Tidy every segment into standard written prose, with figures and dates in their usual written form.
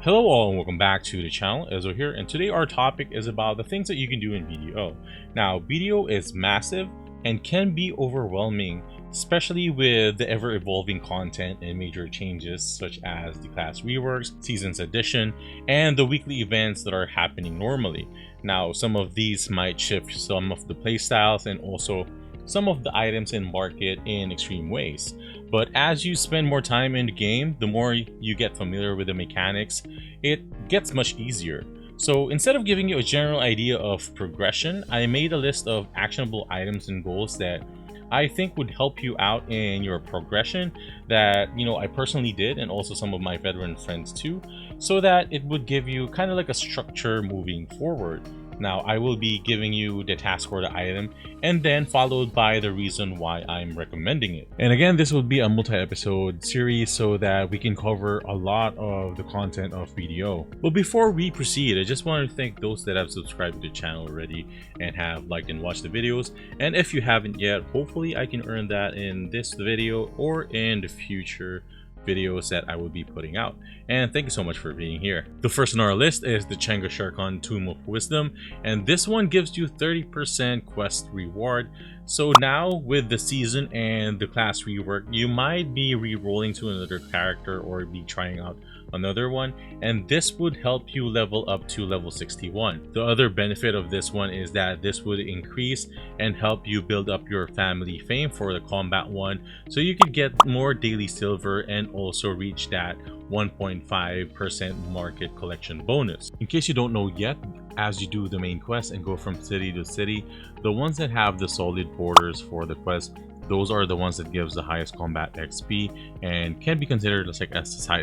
Hello all and welcome back to the channel. Ezo here, and today our topic is about the things that you can do in BDO. Now, BDO is massive and can be overwhelming, especially with the ever-evolving content and major changes such as the class reworks, seasons addition, and the weekly events that are happening normally. Now, some of these might shift some of the playstyles and also some of the items in market in extreme ways. But as you spend more time in the game, the more you get familiar with the mechanics, it gets much easier. So instead of giving you a general idea of progression, I made a list of actionable items and goals that I think would help you out in your progression that, I personally did, and also some of my veteran friends too, so that it would give you kind of like a structure moving forward. Now, I will be giving you the task or the item and then followed by the reason why I'm recommending it. And again, this will be a multi-episode series so that we can cover a lot of the content of BDO. But before we proceed, I just want to thank those that have subscribed to the channel already and have liked and watched the videos. And if you haven't yet, hopefully I can earn that in this video or in the future videos that I will be putting out. And thank you so much for being here. The first on our list is the Chenga Sharkan Tomb of Wisdom, and this one gives you 30% quest reward. So now with the season and the class rework, you might be re-rolling to another character or be trying out another one, and this would help you level up to level 61. The other benefit of this one is that this would increase and help you build up your family fame for the combat one, so you could get more daily silver and also reach that 1.5% market collection bonus. In case you don't know yet, as you do the main quest and go from city to city, the ones that have the solid borders for the quest, those are the ones that gives the highest combat XP and can be considered as like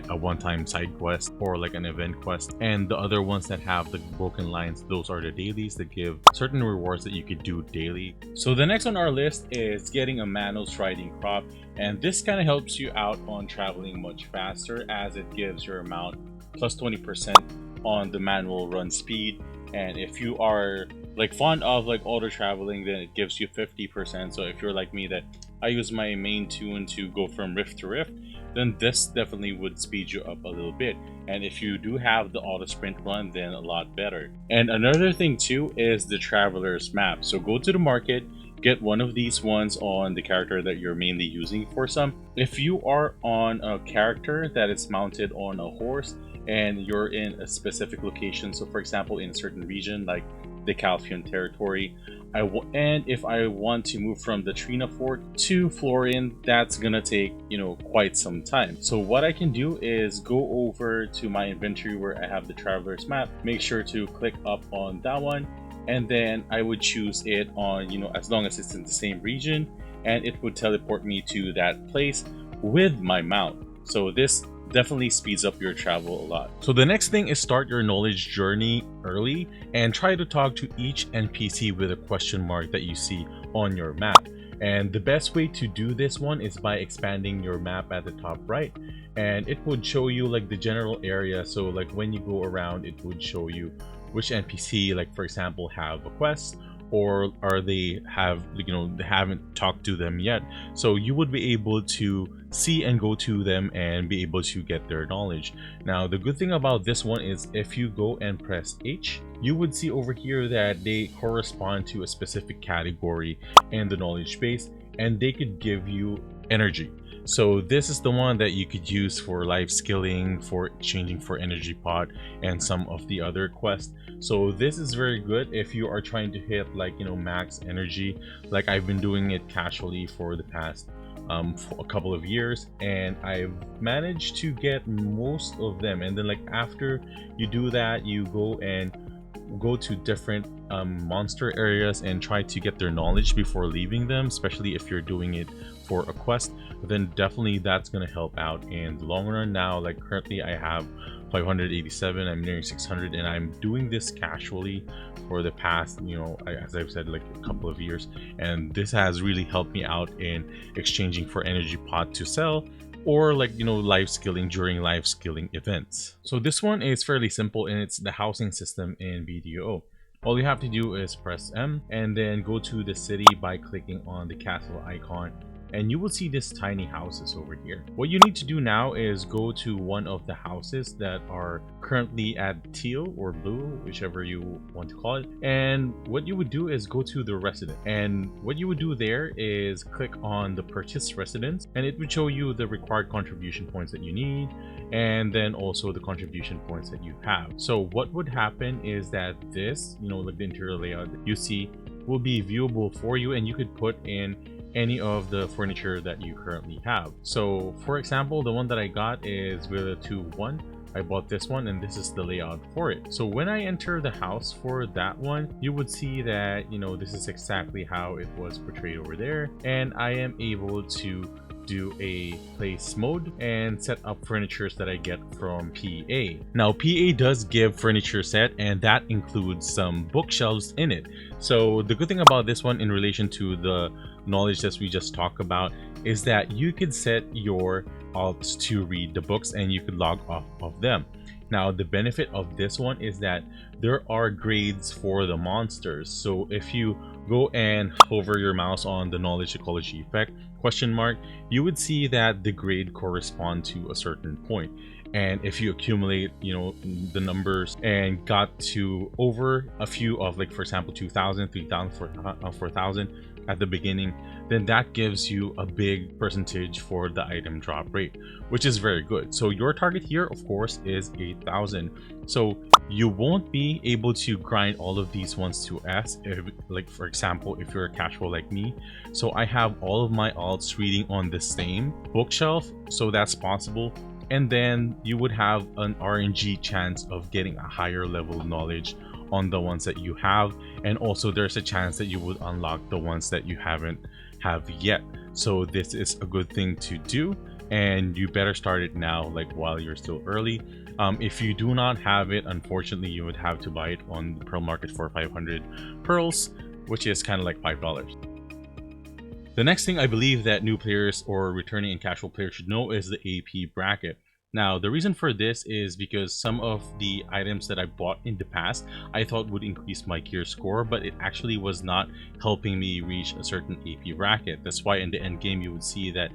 a one-time side quest or like an event quest. And the other ones that have the broken lines, those are the dailies that give certain rewards that you could do daily. So the next on our list is getting a Manos riding crop, and this kind of helps you out on traveling much faster as it gives your mount plus 20% on the manual run speed. And if you are like fond of like auto traveling, then it gives you 50%. So if you're like me that I use my main tune to go from rift to rift, then this definitely would speed you up a little bit. And if you do have the auto sprint run, then a lot better. And another thing too is the traveler's map. So go to the market, get one of these ones on the character that you're mainly using for some. If you are on a character that is mounted on a horse and you're in a specific location, so for example in a certain region like the Calphian territory, and if I want to move from the Trina Fort to Florian, that's gonna take quite some time. So what I can do is go over to my inventory where I have the traveler's map, make sure to click up on that one, and then I would choose it on as long as it's in the same region, and it would teleport me to that place with my mount. So this definitely speeds up your travel a lot. So the next thing is start your knowledge journey early and try to talk to each NPC with a question mark that you see on your map. And the best way to do this one is by expanding your map at the top right, and it would show you like the general area. So like when you go around, it would show you which NPC, like for example, have a quest, or are they haven't talked to them yet. So you would be able to see and go to them and be able to get their knowledge. Now the good thing about this one is if you go and press H, you would see over here that they correspond to a specific category in the knowledge base, and they could give you energy. So this is the one that you could use for life skilling, for changing for energy pot, and some of the other quests. So this is very good if you are trying to hit like max energy. Like I've been doing it casually for the past for a couple of years, and I've managed to get most of them. And then like after you do that, you go to different monster areas and try to get their knowledge before leaving them, especially if you're doing it for a quest. Then definitely that's going to help out in the long run. Now like currently I have 587, I'm nearing 600, and I'm doing this casually for the past as I've said, like a couple of years, and this has really helped me out in exchanging for energy pot to sell, or like life skilling during life skilling events. So this one is fairly simple, and it's the housing system in BDO. All you have to do is press M and then go to the city by clicking on the castle icon, and you will see this tiny houses over here. What you need to do now is go to one of the houses that are currently at teal or blue, whichever you want to call it, and what you would do is go to the resident, and what you would do there is click on the purchase residence, and it would show you the required contribution points that you need, and then also the contribution points that you have. So what would happen is that this, like the interior layout that you see, will be viewable for you, and you could put in any of the furniture that you currently have. So for example, the one that I got is Villa 2-1. I bought this one, and this is the layout for it. So when I enter the house for that one, you would see that, this is exactly how it was portrayed over there, and I am able to do a place mode and set up furnitures that I get from PA. Now PA does give furniture set, and that includes some bookshelves in it. So the good thing about this one in relation to the knowledge that we just talked about is that you could set your alts to read the books and you could log off of them. Now the benefit of this one is that there are grades for the monsters. So if you go and hover your mouse on the knowledge ecology effect question mark, you would see that the grade correspond to a certain point. And if you accumulate the numbers and got to over a few of, like, for example 2,000, 3,000, 4,000 at the beginning, then that gives you a big percentage for the item drop rate, which is very good. So your target here of course is 8,000. So you won't be able to grind all of these ones to S, like for example if you're a casual like me. So I have all of my alts reading on the same bookshelf, so that's possible. And then you would have an RNG chance of getting a higher level of knowledge on the ones that you have, and also there's a chance that you would unlock the ones that you haven't have yet. So this is a good thing to do, and you better start it now, like while you're still early. If you do not have it, unfortunately you would have to buy it on the pearl market for 500 pearls, which is kind of like $5. The next thing I believe that new players or returning and casual players should know is the AP bracket. Now, the reason for this is because some of the items that I bought in the past, I thought would increase my gear score, but it actually was not helping me reach a certain AP bracket. That's why in the end game, you would see that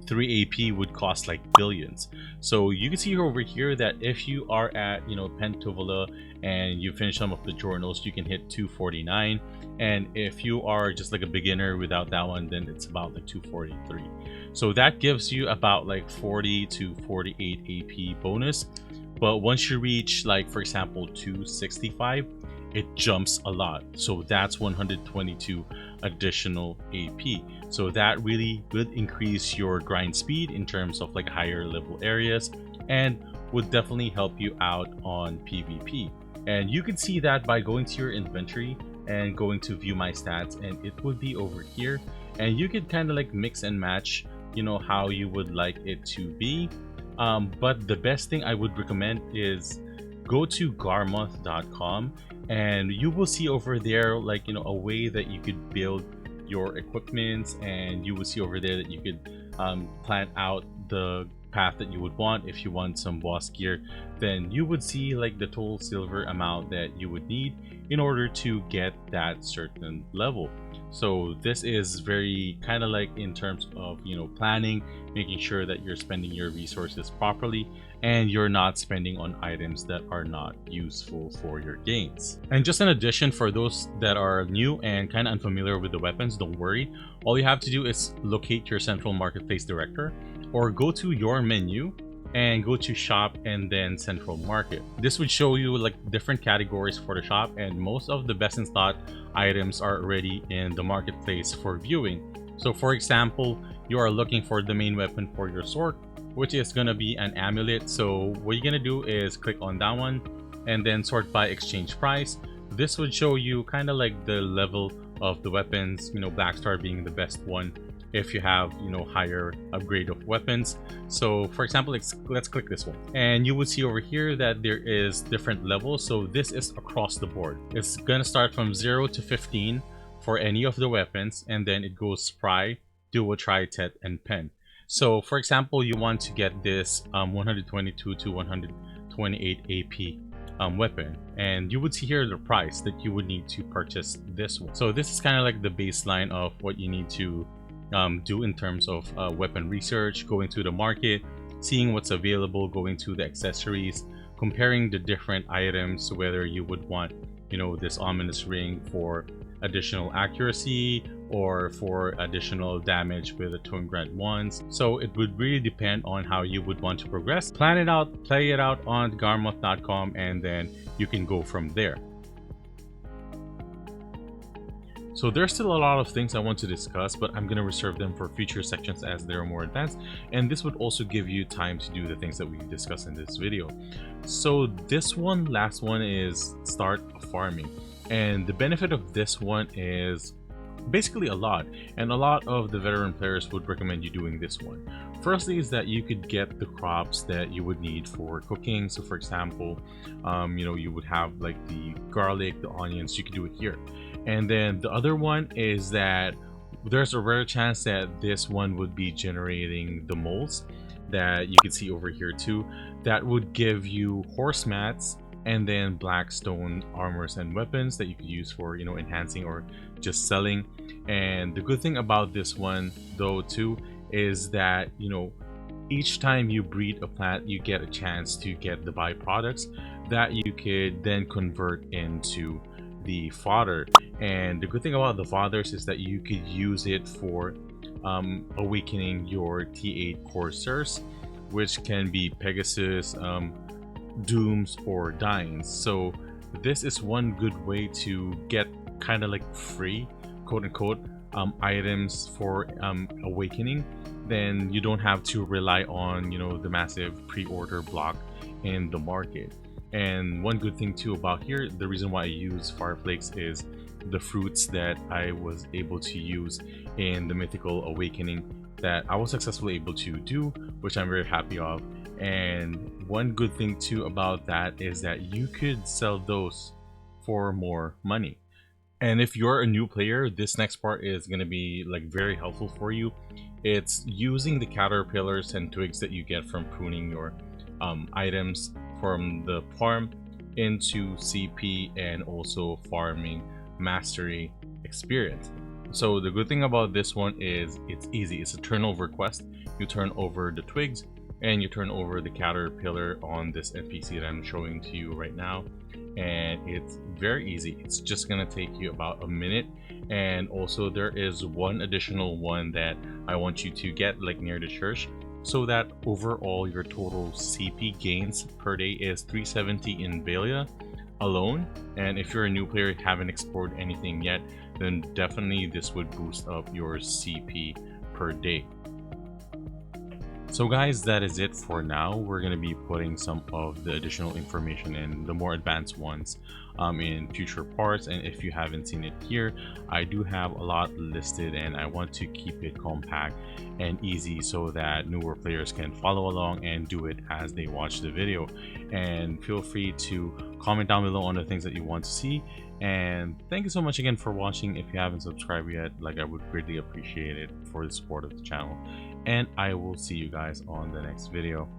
3 AP would cost like billions. So you can see over here that if you are at, Pentovala and you finish some of the journals, you can hit 249. And if you are just like a beginner without that one, then it's about like 243. So that gives you about like 40 to 48 AP bonus. But once you reach, like for example 265, it jumps a lot. So that's 122 additional AP. So that really would increase your grind speed in terms of like higher level areas, and would definitely help you out on PvP. And you can see that by going to your inventory and going to view my stats, and it would be over here, and you could kind of like mix and match how you would like it to be. But the best thing I would recommend is go to garmoth.com, and you will see over there like a way that you could build your equipments, and you will see over there that you could plan out the path that you would want. If you want some boss gear, then you would see like the total silver amount that you would need in order to get that certain level. So this is very kind of like in terms of planning, making sure that you're spending your resources properly and you're not spending on items that are not useful for your gains. And just in addition, for those that are new and kind of unfamiliar with the weapons, don't worry. All you have to do is locate your central marketplace director, or go to your menu and go to shop and then central market. This would show you like different categories for the shop, and most of the best in stock items are already in the marketplace for viewing. So for example, you are looking for the main weapon for your sword, which is going to be an amulet. So what you're going to do is click on that one and then sort by exchange price. This would show you kind of like the level of the weapons, Black Star being the best one if you have higher upgrade of weapons. So for example, let's click this one, and you will see over here that there is different levels. So this is across the board. It's gonna start from 0 to 15 for any of the weapons, and then it goes spry, duo, tri, tet, and pen. So for example, you want to get this 122 to 128 AP weapon, and you would see here the price that you would need to purchase this one. So this is kind of like the baseline of what you need to do in terms of weapon research, going to the market, seeing what's available, going to the accessories, comparing the different items, whether you would want, you know, this ominous ring for additional accuracy or for additional damage with the Twin Grant ones. So it would really depend on how you would want to progress. Plan it out, play it out on Garmoth.com, and then you can go from there. So there's still a lot of things I want to discuss, but I'm going to reserve them for future sections as they're more advanced, and this would also give you time to do the things that we discussed in this video. So this one, last one, is start farming, and the benefit of this one is basically a lot, and a lot of the veteran players would recommend you doing this one. Firstly is that you could get the crops that you would need for cooking. So for example, you know, you would have like the garlic, the onions, you could do it here. And then the other one is that there's a rare chance that this one would be generating the molds that you can see over here too, that would give you horse mats and then black stone armors and weapons that you could use for, you know, enhancing or just selling. And the good thing about this one though too is that, you know, each time you breed a plant, you get a chance to get the byproducts that you could then convert into the fodder. And the good thing about the fodders is that you could use it for awakening your T8 coursers, which can be Pegasus, Dooms, or Dines. So this is one good way to get kind of like free, quote unquote, items for awakening. Then you don't have to rely on, you know, the massive pre-order block in the market. And one good thing too about here, the reason why I use Fireflakes is the fruits that I was able to use in the Mythical Awakening that I was successfully able to do, which I'm very happy of. And one good thing too about that is that you could sell those for more money. And if you're a new player, this next part is going to be like very helpful for you. It's using the caterpillars and twigs that you get from pruning your items from the farm into CP and also farming mastery experience. So the good thing about this one is it's easy. It's a turnover quest. You turn over the twigs and you turn over the caterpillar on this NPC that I'm showing to you right now, and it's very easy. It's just gonna take you about a minute. And also there is one additional one that I want you to get like near the church, so that overall your total CP gains per day is 370 in Valia alone. And if you're a new player, haven't explored anything yet, then definitely this would boost up your CP per day. So guys, that is it for now. We're going to be putting some of the additional information in the more advanced ones in future parts, and if you haven't seen it here, I do have a lot listed, and I want to keep it compact and easy so that newer players can follow along and do it as they watch the video. And feel free to comment down below on the things that you want to see. And thank you so much again for watching. If you haven't subscribed yet, like, I would greatly appreciate it for the support of the channel, and I will see you guys on the next video.